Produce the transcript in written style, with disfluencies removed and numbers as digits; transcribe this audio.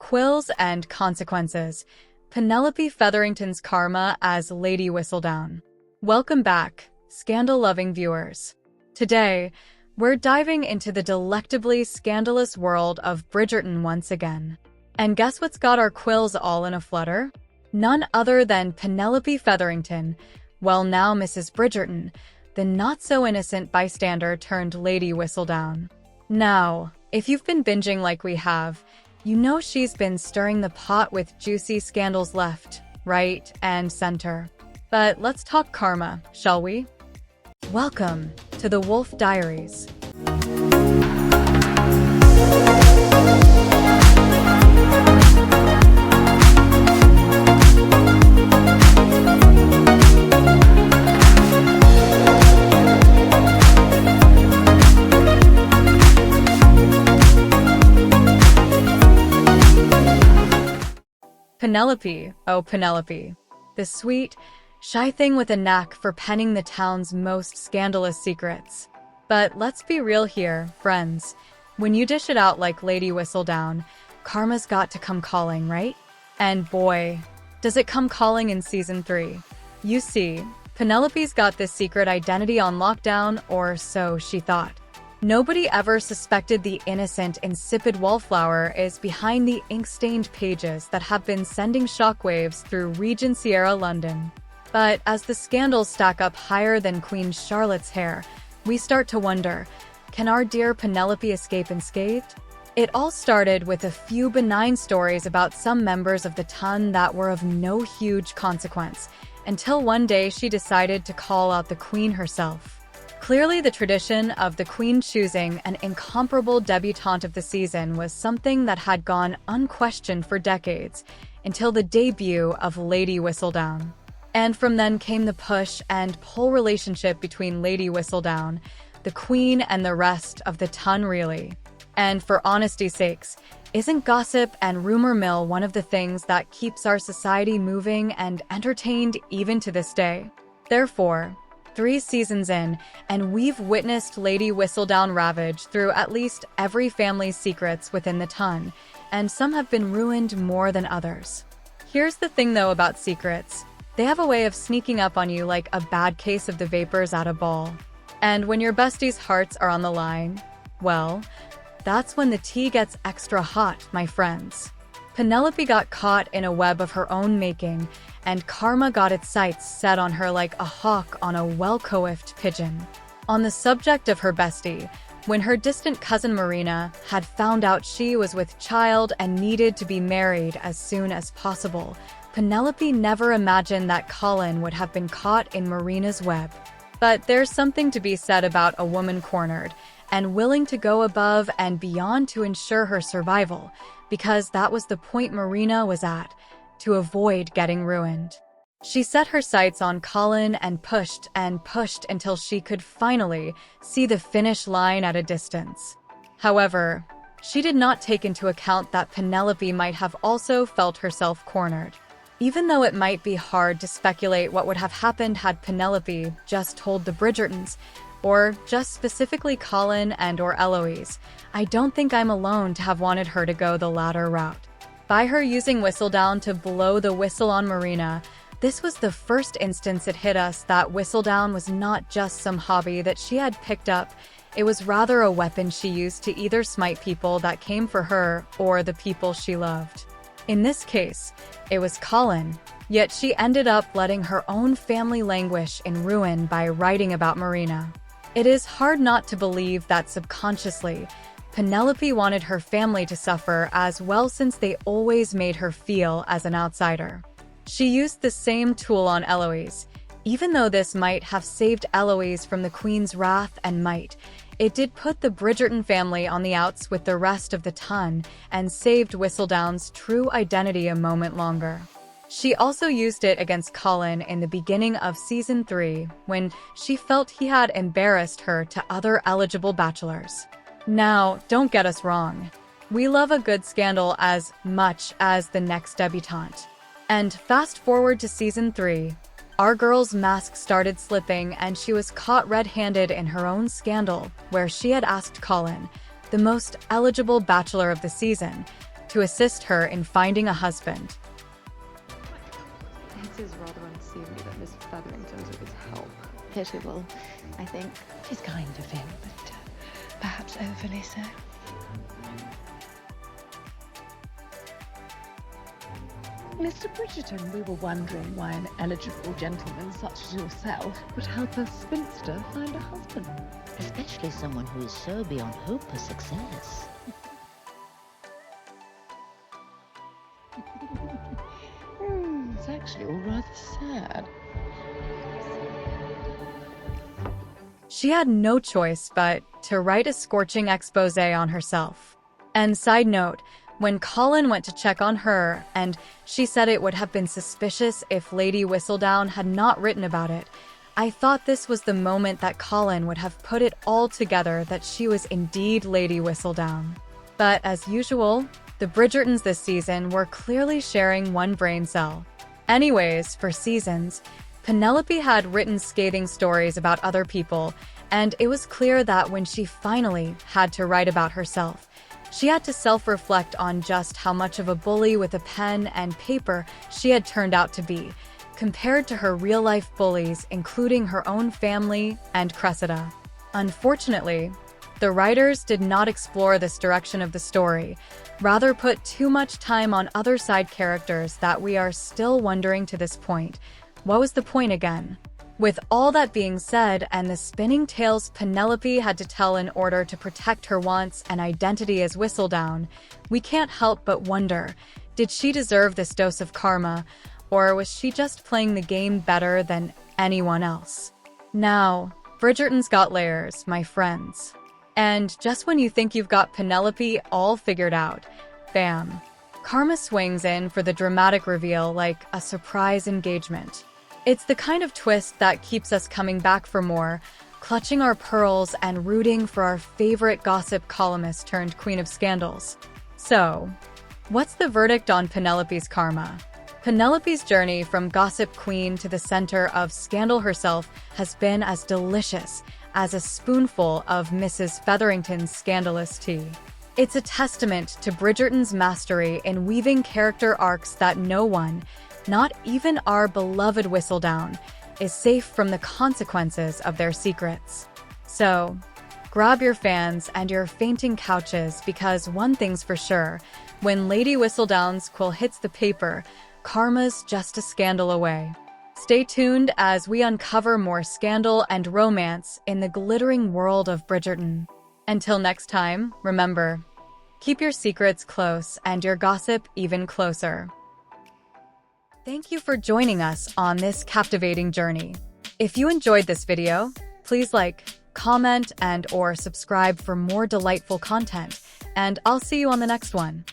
Quills and Consequences, Penelope Featherington's Karma as Lady Whistledown. Welcome back, scandal-loving viewers. Today, we're diving into the delectably scandalous world of Bridgerton once again. And guess what's got our quills all in a flutter? None other than Penelope Featherington, well now Mrs. Bridgerton, the not-so-innocent bystander turned Lady Whistledown. Now, if you've been binging like we have, you know she's been stirring the pot with juicy scandals left, right, and center. But let's talk karma, shall we? Welcome to the Wolf Diaries. Penelope, oh Penelope, the sweet, shy thing with a knack for penning the town's most scandalous secrets. But let's be real here, friends. When you dish it out like Lady Whistledown, karma's got to come calling, right? And boy, does it come calling in Season 3. You see, Penelope's got this secret identity on lockdown, or so she thought. Nobody ever suspected the innocent, insipid wallflower is behind the ink-stained pages that have been sending shockwaves through Regency-era London. But as the scandals stack up higher than Queen Charlotte's hair, we start to wonder, can our dear Penelope escape unscathed? It all started with a few benign stories about some members of the ton that were of no huge consequence, until one day she decided to call out the Queen herself. Clearly, the tradition of the Queen choosing an incomparable debutante of the season was something that had gone unquestioned for decades, until the debut of Lady Whistledown. And from then came the push and pull relationship between Lady Whistledown, the Queen, and the rest of the ton really. And for honesty's sakes, isn't gossip and rumor mill one of the things that keeps our society moving and entertained even to this day? Therefore, 3 seasons in, and we've witnessed Lady Whistledown ravage through at least every family's secrets within the ton, and some have been ruined more than others. Here's the thing though about secrets. They have a way of sneaking up on you like a bad case of the vapors at a ball. And when your besties' hearts are on the line, well, that's when the tea gets extra hot, my friends. Penelope got caught in a web of her own making, and karma got its sights set on her like a hawk on a well-coiffed pigeon. On the subject of her bestie, when her distant cousin Marina had found out she was with child and needed to be married as soon as possible, Penelope never imagined that Colin would have been caught in Marina's web. But there's something to be said about a woman cornered and willing to go above and beyond to ensure her survival, because that was the point Marina was at, to avoid getting ruined. She set her sights on Colin and pushed until she could finally see the finish line at a distance. However, she did not take into account that Penelope might have also felt herself cornered. Even though it might be hard to speculate what would have happened had Penelope just told the Bridgertons, or just specifically Colin and/or Eloise, I don't think I'm alone to have wanted her to go the latter route. By her using Whistledown to blow the whistle on Marina, this was the first instance it hit us that Whistledown was not just some hobby that she had picked up. It was rather a weapon she used to either smite people that came for her or the people she loved. In this case, it was Colin, yet she ended up letting her own family languish in ruin by writing about Marina. It is hard not to believe that subconsciously, Penelope wanted her family to suffer as well since they always made her feel as an outsider. She used the same tool on Eloise. Even though this might have saved Eloise from the Queen's wrath and might, it did put the Bridgerton family on the outs with the rest of the ton and saved Whistledown's true identity a moment longer. She also used it against Colin in the beginning of Season 3, when she felt he had embarrassed her to other eligible bachelors. Now, don't get us wrong. We love a good scandal as much as the next debutante. And fast forward to Season 3, our girl's mask started slipping and she was caught red-handed in her own scandal, where she had asked Colin, the most eligible bachelor of the season, to assist her in finding a husband. It is rather unseemly that Miss Featherington took his help. Pitiable, I think. It's kind of him, but perhaps overly so. Mr. Bridgerton, we were wondering why an eligible gentleman such as yourself would help a spinster find a husband. Especially someone who is so beyond hope for success. It's actually all rather sad. She had no choice but to write a scorching exposé on herself. And side note, when Colin went to check on her, and she said it would have been suspicious if Lady Whistledown had not written about it, I thought this was the moment that Colin would have put it all together that she was indeed Lady Whistledown. But as usual, the Bridgertons this season were clearly sharing one brain cell. Anyways, for seasons, Penelope had written scathing stories about other people, and it was clear that when she finally had to write about herself, she had to self-reflect on just how much of a bully with a pen and paper she had turned out to be, compared to her real-life bullies, including her own family and Cressida. Unfortunately, the writers did not explore this direction of the story, rather put too much time on other side characters that we are still wondering to this point. What was the point again? With all that being said, and the spinning tales Penelope had to tell in order to protect her wants and identity as Whistledown, we can't help but wonder, did she deserve this dose of karma, or was she just playing the game better than anyone else? Now, Bridgerton's got layers, my friends. And just when you think you've got Penelope all figured out, bam, karma swings in for the dramatic reveal like a surprise engagement. It's the kind of twist that keeps us coming back for more, clutching our pearls and rooting for our favorite gossip columnist turned queen of scandals. So, what's the verdict on Penelope's karma? Penelope's journey from gossip queen to the center of scandal herself has been as delicious as a spoonful of Mrs. Featherington's scandalous tea. It's a testament to Bridgerton's mastery in weaving character arcs that no one, not even our beloved Whistledown, is safe from the consequences of their secrets. So, grab your fans and your fainting couches, because one thing's for sure, when Lady Whistledown's quill hits the paper, karma's just a scandal away. Stay tuned as we uncover more scandal and romance in the glittering world of Bridgerton. Until next time, remember, keep your secrets close and your gossip even closer. Thank you for joining us on this captivating journey. If you enjoyed this video, please like, comment, and/or subscribe for more delightful content, and I'll see you on the next one.